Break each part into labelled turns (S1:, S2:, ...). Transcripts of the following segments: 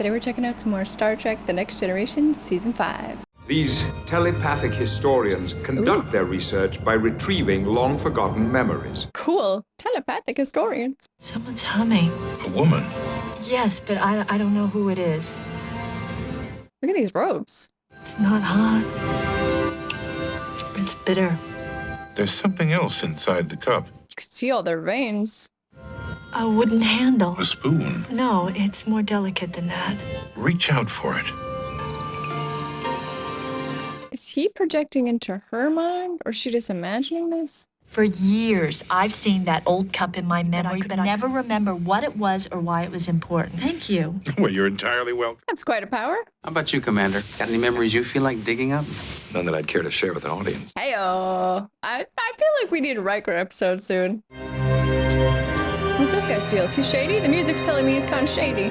S1: Today we're checking out some more Star Trek The Next Generation Season 5.
S2: These telepathic historians conduct their research by retrieving long-forgotten memories.
S1: Cool. Telepathic historians.
S3: Someone's humming.
S4: A woman?
S3: Yes, but I don't know who it is.
S1: Look at these robes.
S3: It's not hot. It's bitter.
S4: There's something else inside the cup.
S1: You can see all their veins.
S3: A wooden handle.
S4: A spoon.
S3: No, it's more delicate than that.
S4: Reach out for it.
S1: Is he projecting into her mind, or is she just imagining this?
S5: For years, I've seen that old cup in my memory, but I never remember what it was or why it was important. Thank you.
S4: Well, you're entirely welcome.
S1: That's quite a power.
S6: How about you, Commander? Got any memories you feel like digging up?
S7: None that I'd care to share with an audience.
S1: Heyo. I feel like we need a Riker episode soon. What's this guy's deal? Is he shady? The music's telling me he's kind of shady.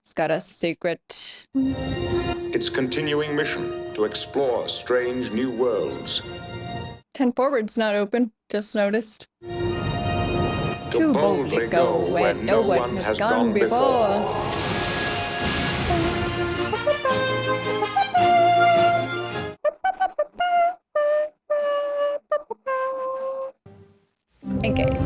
S1: He's got a secret.
S2: Its continuing mission to explore strange new worlds.
S1: 10 forward's not open. Just noticed.
S2: To boldly go where no one has gone before.
S1: Engage.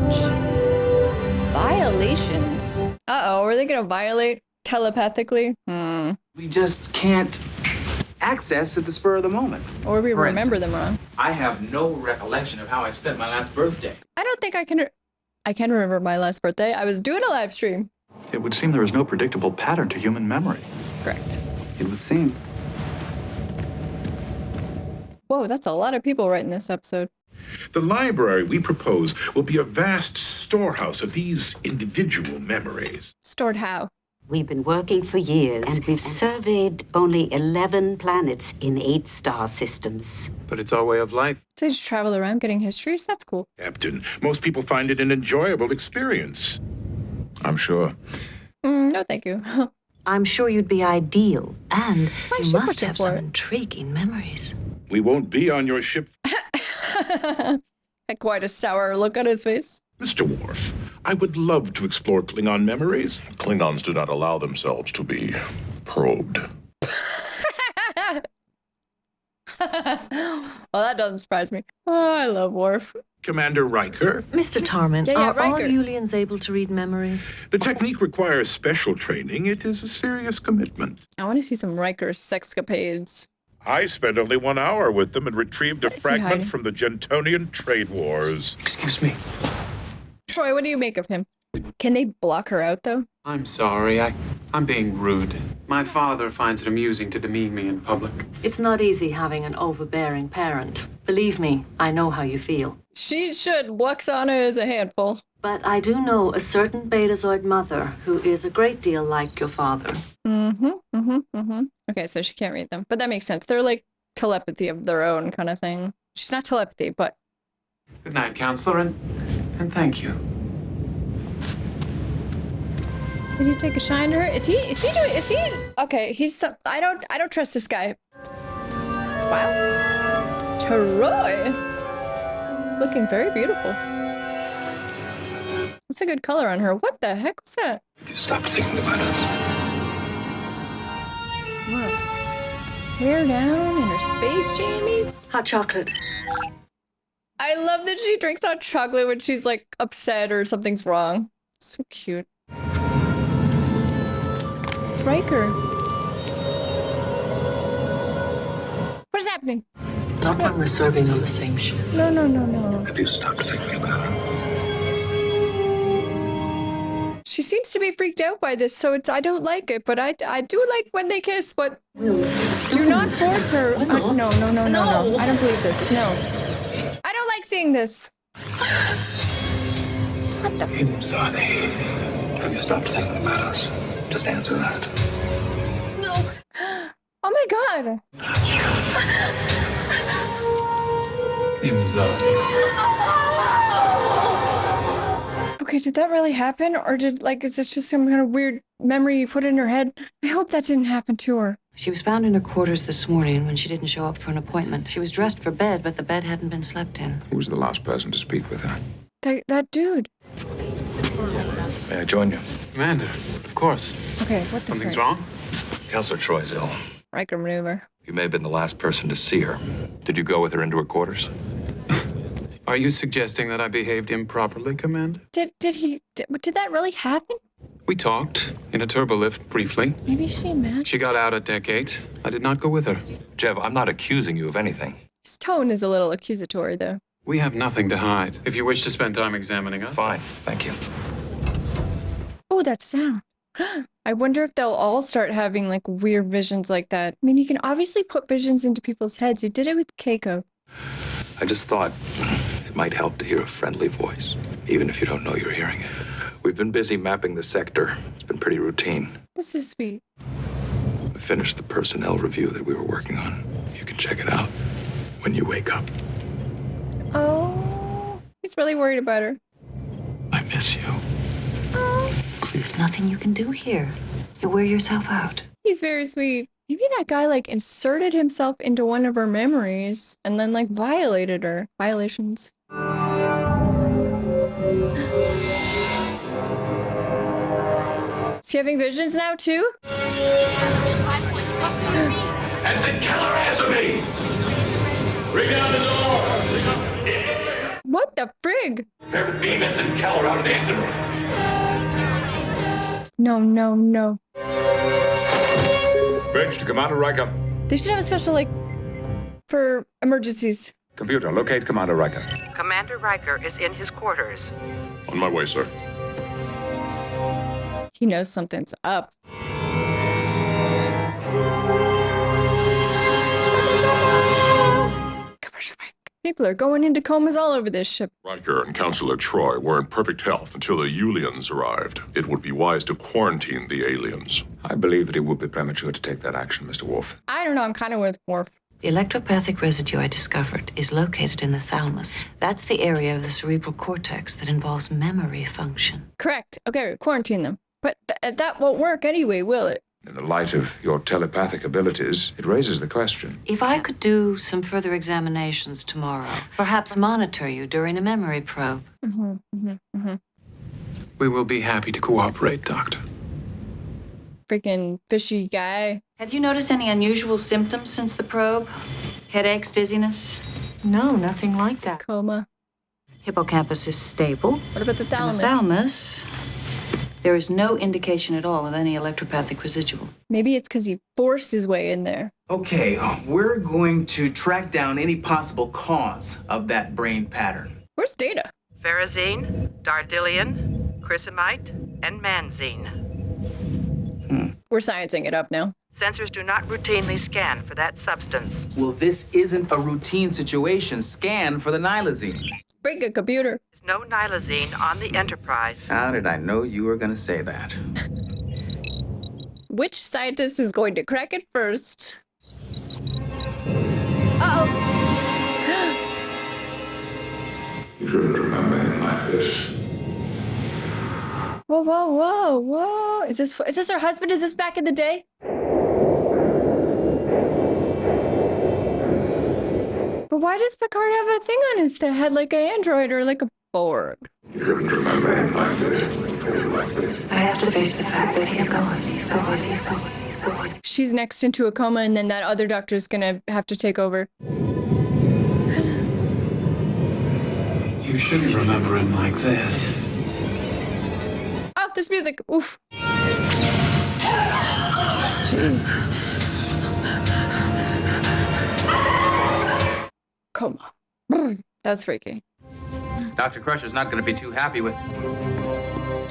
S1: Violations. Uh-oh, are they gonna violate telepathically?
S6: We just can't access at the spur of the moment.
S1: Or we
S6: For
S1: remember
S6: instance,
S1: them wrong.
S6: I have no recollection of how I spent my last birthday.
S1: I don't think I can remember my last birthday. I was doing a live stream.
S7: It would seem there is no predictable pattern to human memory.
S1: Correct.
S6: It would seem.
S1: Whoa, that's a lot of people writing this episode.
S4: The library we propose will be a vast storehouse of these individual memories.
S1: Stored how?
S8: We've been working for years, and we've surveyed only 11 planets in 8 star systems.
S6: But it's our way of life.
S1: So they just travel around getting histories? That's cool.
S4: Captain, most people find it an enjoyable experience.
S7: I'm sure.
S1: No, thank you.
S3: I'm sure you'd be ideal, and
S1: Why is
S3: you
S1: she
S3: must
S1: pushing
S3: have
S1: for
S3: some
S1: it?
S3: intriguing memories.
S4: We won't be on your ship.
S1: Had quite a sour look on his face.
S4: Mr. Worf, I would love to explore Klingon memories.
S9: Klingons do not allow themselves to be probed.
S1: Well, that doesn't surprise me. Oh, I love Worf.
S4: Commander Riker,
S3: Mr. Tarman,
S1: Yeah,
S3: are all
S1: Riker.
S3: Yulians able to read memories?
S4: the technique requires special training. It is a serious commitment.
S1: I want to see some Riker sexcapades.
S4: I spent only 1 hour with them and retrieved a
S1: What is he
S4: fragment
S1: hiding?
S4: from the Gentonian trade wars.
S6: Excuse me.
S1: Troy, what do you make of him? Can they block her out, though?
S6: I'm sorry. I'm being rude. My father finds it amusing to demean me in public.
S10: It's not easy having an overbearing parent. Believe me, I know how you feel.
S1: She should. Waxana is a handful.
S10: But I do know a certain Betazoid mother who is a great deal like your father.
S1: Okay, so she can't read them. But that makes sense. They're like telepathy of their own kind of thing. She's not telepathy, but...
S6: Good night, counselor, and thank you.
S1: Did he take a shine to her? Is he okay, I don't trust this guy. Wow. Troy. Looking very beautiful. That's a good color on her. What the heck was that?
S9: You stop thinking about us.
S1: Whoa. Hair down in her space jammies.
S10: Hot chocolate.
S1: I love that she drinks hot chocolate when she's like upset or something's wrong. So cute. It's Riker. What is happening?
S10: Not when we're serving on the same ship.
S1: No.
S9: Have you stopped thinking about us?
S1: She seems to be freaked out by this, so I don't like it, but I do like when they kiss, but do not force her. No. I don't believe this. No. I don't like seeing this. What the?
S9: Imzadi. Have you stopped thinking about us? Just answer that.
S1: No. Oh my god. Okay, did that really happen? Or is this just some kind of weird memory you put in her head? I hope that didn't happen to her.
S10: She was found in her quarters this morning when she didn't show up for an appointment. She was dressed for bed, but the bed hadn't been slept in.
S7: Who was the last person to speak with her?
S1: That dude.
S9: May I join you?
S6: Commander, of course.
S1: Okay, what the
S6: Something's
S1: frick?
S6: wrong?
S7: Counselor Troy's ill.
S1: Riker maneuver.
S7: You may have been the last person to see her. Did you go with her into her quarters?
S6: Are you suggesting that I behaved improperly, Commander?
S1: Did that really happen?
S6: We talked in a turbolift briefly.
S1: Maybe she mad.
S6: She got out at deck 8. I did not go with her.
S7: Jeff, I'm not accusing you of anything.
S1: His tone is a little accusatory, though.
S6: We have nothing to hide. If you wish to spend time examining us.
S7: Fine, thank you.
S1: Oh, that sound. I wonder if they'll all start having like weird visions like that. I mean, you can obviously put visions into people's heads. You did it with Keiko.
S7: I just thought it might help to hear a friendly voice, even if you don't know you're hearing it. We've been busy mapping the sector. It's been pretty routine.
S1: This is sweet.
S7: We finished the personnel review that we were working on. You can check it out when you wake up.
S1: Oh, he's really worried about her.
S7: I miss you.
S10: There's nothing you can do here. You'll wear yourself out.
S1: He's very sweet. Maybe that guy like inserted himself into one of her memories and then like violated her. Violations. Is he having visions now too?
S4: Ensign Keller, answer me! Bring down the door!
S1: What the frig?
S4: Prepare to beam Ensign Keller out of the engine room.
S1: No, no, no.
S2: Bridge to Commander Riker.
S1: They should have a special like for emergencies.
S2: Computer, locate Commander Riker.
S11: Commander Riker is in his quarters.
S4: On my way, sir.
S1: He knows something's up. Commercial break. People are going into comas all over this ship.
S4: Riker and Counselor Troy were in perfect health until the Yulians arrived. It would be wise to quarantine the aliens.
S2: I believe that it would be premature to take that action, Mr. Worf.
S1: I don't know, I'm kind of with Worf.
S10: The electropathic residue I discovered is located in the thalamus. That's the area of the cerebral cortex that involves memory function.
S1: Correct. Okay, quarantine them. But that won't work anyway, will it?
S2: In the light of your telepathic abilities, it raises the question.
S10: If I could do some further examinations tomorrow, perhaps monitor you during a memory probe.
S6: We will be happy to cooperate, Doctor.
S1: Freaking fishy guy.
S10: Have you noticed any unusual symptoms since the probe? Headaches, dizziness?
S5: No, nothing like that.
S1: Coma.
S10: Hippocampus is stable.
S1: What about the
S10: In
S1: thalamus?
S10: the thalamus, there is no indication at all of any electropathic residual.
S1: Maybe it's because he forced his way in there.
S12: Okay, we're going to track down any possible cause of that brain pattern.
S1: Where's Data?
S11: Ferrazine, Dardillion, Chrysamite, and Manzine.
S1: We're sciencing it up now.
S11: Sensors do not routinely scan for that substance.
S12: Well, this isn't a routine situation. Scan for the nilazine.
S1: Break a computer.
S11: There's no nilazine on the Enterprise.
S12: How did I know you were going to say that?
S1: Which scientist is going to crack it first? Uh-oh.
S7: You shouldn't remember him like this.
S1: Whoa, whoa, whoa, whoa. Is this her husband? Is this back in the day? But why does Picard have a thing on his head like an android or like a Borg?
S7: You shouldn't remember him like this.
S10: I have to face the fact that he's gone. He's gone. He's gone. He's gone.
S1: She's next into a coma and then that other doctor's gonna have to take over.
S6: You shouldn't remember him like this.
S1: Oh, this music. Oof. Jeez. Coma. That was freaky.
S12: Dr. Crusher's not going to be too happy with...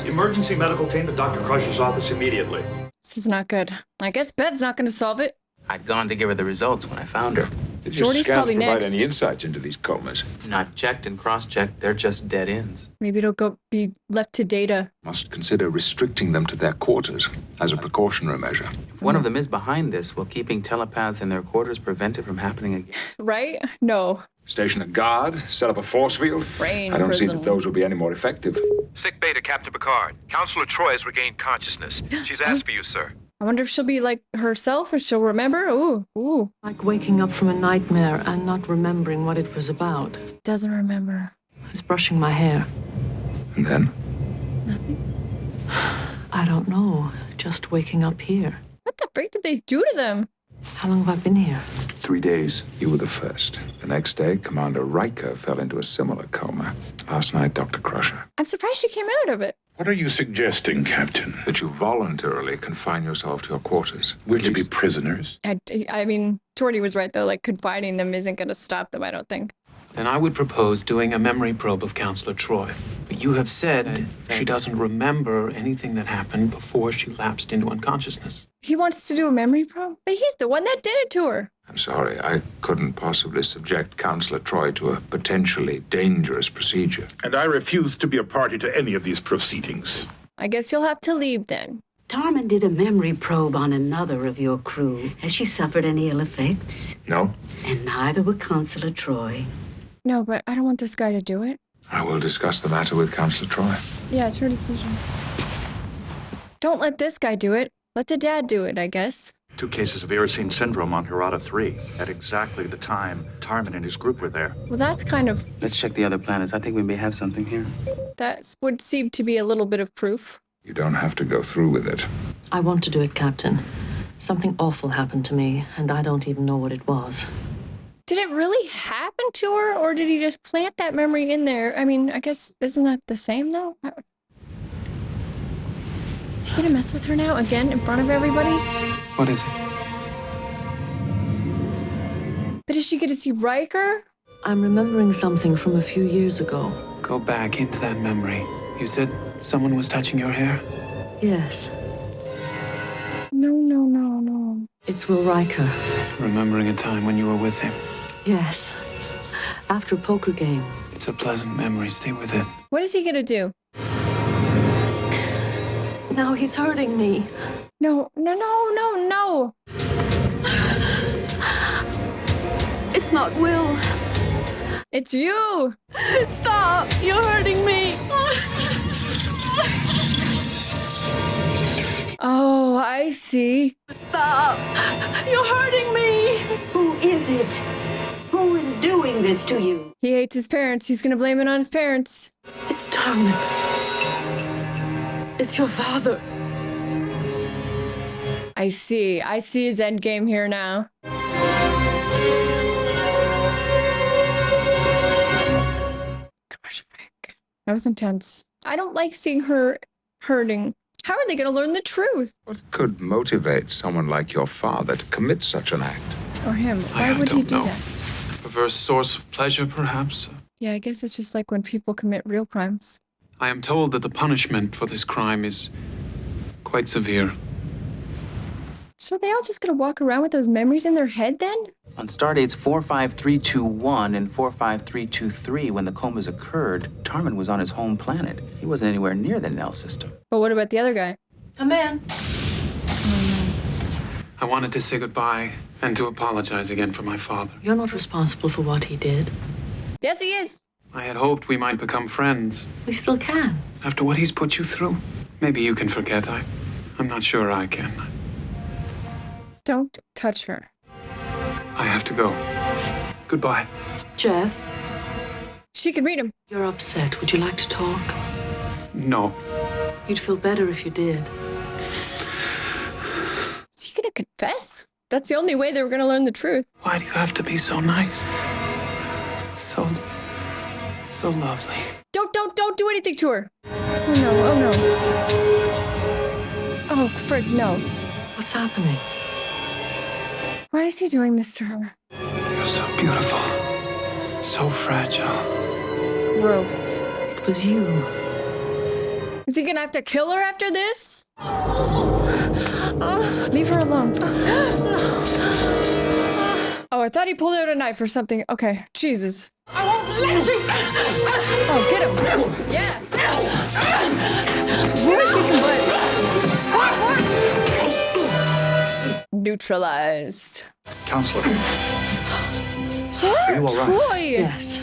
S13: Emergency medical team to Dr. Crusher's office immediately.
S1: This is not good. I guess Bev's not gonna solve it.
S12: I'd gone to give her the results when I found her.
S2: Did your
S1: Jordy's
S2: scans
S1: probably
S2: provide
S1: next.
S2: any insights into these comas?
S12: I've checked and cross-checked. They're just dead ends.
S1: Maybe it'll be left to Data.
S2: Must consider restricting them to their quarters as a precautionary measure.
S12: If one of them is behind this, will keeping telepaths in their quarters prevent it from happening again?
S1: Right? No.
S2: Station a guard, set up a force field.
S1: Brain
S2: I don't see
S1: prison.
S2: that those will be any more effective.
S14: Sick bay to Captain Picard. Counselor Troy has regained consciousness. She's asked for you, sir.
S1: I wonder if she'll be like herself or she'll remember. Ooh, ooh.
S3: Like waking up from a nightmare and not remembering what it was about.
S1: Doesn't remember.
S3: I was brushing my hair.
S2: And then?
S3: I don't know. Just waking up here.
S1: What the freak did they do to them?
S3: How long have I been here?
S14: 3 days.
S2: You were the first. The next day, Commander Riker fell into a similar coma. Last night, Dr. Crusher.
S1: I'm surprised she came out of it.
S4: What are you suggesting, Captain?
S2: That you voluntarily confine yourself to your quarters.
S4: We're to be prisoners?
S1: I mean, Tordy was right, though. Like, confining them isn't going to stop them, I don't think.
S6: Then I would propose doing a memory probe of Counselor Troy. But you have said she doesn't remember anything that happened before she lapsed into unconsciousness.
S1: He wants to do a memory probe? But he's the one that did it to her.
S2: I'm sorry, I couldn't possibly subject Counselor Troy to a potentially dangerous procedure.
S4: And I refuse to be a party to any of these proceedings.
S1: I guess you'll have to leave then.
S8: Tarman did a memory probe on another of your crew. Has she suffered any ill effects?
S2: No?
S8: And neither would Counselor Troy.
S1: No, but I don't want this guy to do it.
S2: I will discuss the matter with Counselor Troy.
S1: Yeah, it's her decision. Don't let this guy do it. Let the dad do it, I guess.
S13: 2 cases of Iracine syndrome on Hirata 3 at exactly the time Tarman and his group were there.
S1: Well, that's kind of...
S12: Let's check the other planets. I think we may have something here.
S1: That would seem to be a little bit of proof.
S2: You don't have to go through with it.
S3: I want to do it, Captain. Something awful happened to me, and I don't even know what it was.
S1: Did it really happen to her, or did he just plant that memory in there? I mean, I guess, isn't that the same, though? Is he gonna mess with her now, again, in front of everybody?
S6: What is it?
S1: But is she gonna see Riker?
S3: I'm remembering something from a few years ago.
S6: Go back into that memory. You said someone was touching your hair?
S3: Yes.
S1: No, no, no, no.
S3: It's Will Riker.
S6: Remembering a time when you were with him.
S3: Yes. After a poker game.
S6: It's a pleasant memory. Stay with it.
S1: What is he gonna do?
S3: Now he's hurting me.
S1: No, no, no, no, no.
S3: It's not Will.
S1: It's you.
S3: Stop! You're hurting me.
S1: Oh, I see.
S3: Stop! You're hurting me.
S8: Who is it? Who is doing this to you?
S1: He hates his parents. He's gonna blame it on his parents.
S3: It's Tarman. It's your father.
S1: I see. I see his end game here now. Gosh, Rick. That was intense. I don't like seeing her hurting. How are they going to learn the truth?
S2: What could motivate someone like your father to commit such an act?
S1: Or him? Why would he do that?
S6: Perverse source of pleasure, perhaps?
S1: Yeah, I guess it's just like when people commit real crimes.
S6: I am told that the punishment for this crime is quite severe.
S1: So they all just gonna walk around with those memories in their head then?
S12: On stardates 45321 and 45323, when the comas occurred, Tarman was on his home planet. He wasn't anywhere near the Nell system.
S1: But what about the other guy?
S3: Come in.
S6: I wanted to say goodbye and to apologize again for my father.
S3: You're not responsible for what he did.
S1: Yes, he is.
S6: I had hoped we might become friends.
S3: We still can.
S6: After what he's put you through, maybe you can forget. I'm not sure I can.
S1: Don't touch her.
S6: I have to go. Goodbye.
S3: Jeff,
S1: She can read him.
S3: you're upset. Would you like to talk?
S6: No.
S3: You'd feel better if you did.
S1: Is he gonna confess? That's the only way they were gonna learn the truth.
S6: Why do you have to be so nice? So lovely.
S1: Don't do anything to her. Oh no, oh no. Oh, frick, no.
S3: What's happening?
S1: Why is he doing this to her?
S6: You're so beautiful. So fragile.
S1: Gross.
S3: It was you.
S1: Is he gonna have to kill her after this? Leave her alone. Oh, I thought he pulled out a knife or something. Okay, Jesus.
S3: I won't let you!
S1: Oh, get him. Yeah. Where is he butt? Neutralized.
S13: Counselor,
S1: What?
S13: are you all right?
S1: Troy!
S3: Yes.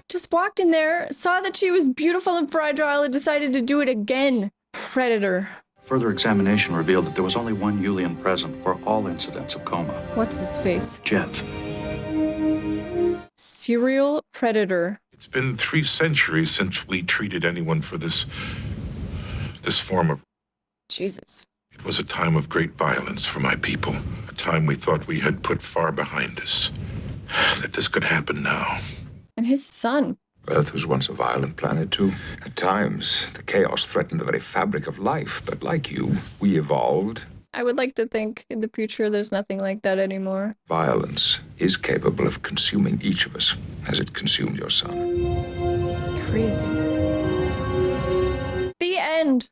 S1: Just walked in there, saw that she was beautiful and fragile, and decided to do it again. Predator.
S13: Further examination revealed that there was only one Yulian present for all incidents of coma.
S1: What's his face?
S13: Jeff.
S1: Serial predator.
S4: It's been 3 centuries since we treated anyone for this form of...
S1: Jesus.
S4: It was a time of great violence for my people. A time we thought we had put far behind us. That this could happen now.
S1: And his son.
S2: Earth was once a violent planet, too. At times, the chaos threatened the very fabric of life. But like you, we evolved.
S1: I would like to think in the future there's nothing like that anymore.
S2: Violence is capable of consuming each of us, as it consumed your son.
S1: Crazy. The end.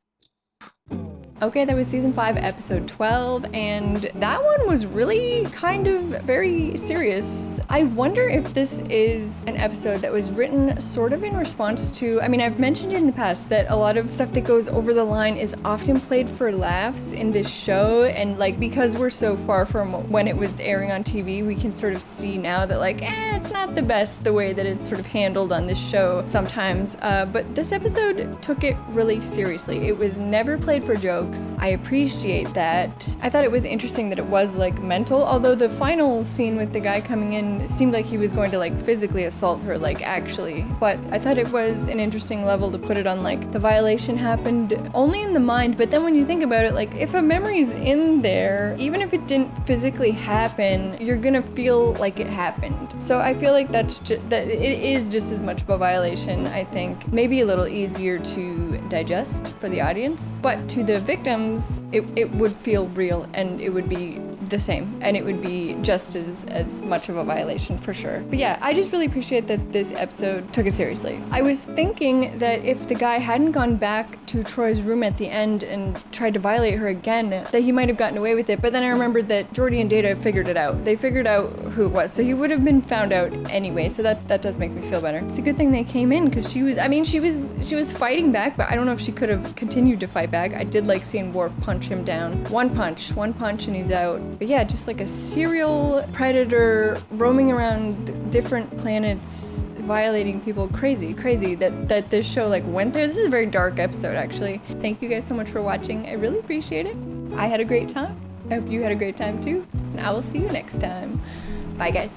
S1: Okay, that was season 5, episode 12, and that one was really kind of very serious. I wonder if this is an episode that was written sort of in response to, I mean, I've mentioned in the past that a lot of stuff that goes over the line is often played for laughs in this show, and like, because we're so far from when it was airing on TV, we can sort of see now that like, it's not the best the way that it's sort of handled on this show sometimes, but this episode took it really seriously. It was never played for jokes. I appreciate that. I thought it was interesting that it was like mental, although the final scene with the guy coming in seemed like he was going to like physically assault her, like actually. But I thought it was an interesting level to put it on, like the violation happened only in the mind, but then when you think about it, like if a memory's in there, even if it didn't physically happen, you're gonna feel like it happened. So I feel like that it is just as much of a violation, I think. Maybe a little easier to digest for the audience, but to the victims, it would feel real and it would be the same and it would be just as much of a violation for sure. But yeah, I just really appreciate that this episode took it seriously. I was thinking that if the guy hadn't gone back to Troy's room at the end and tried to violate her again, that he might have gotten away with it, but then I remembered that Geordi and Data figured it out. They figured out who it was, so he would have been found out anyway, so that does make me feel better. It's a good thing they came in, because she was fighting back, but I don't know if she could have continued to fight back. I did like seeing Worf punch him down. One punch and he's out. But yeah, just like a serial predator roaming around different planets, violating people. Crazy that this show like went there. This is a very dark episode, actually. Thank you guys so much for watching. I really appreciate it. I had a great time. I hope you had a great time too. And I will see you next time. Bye, guys.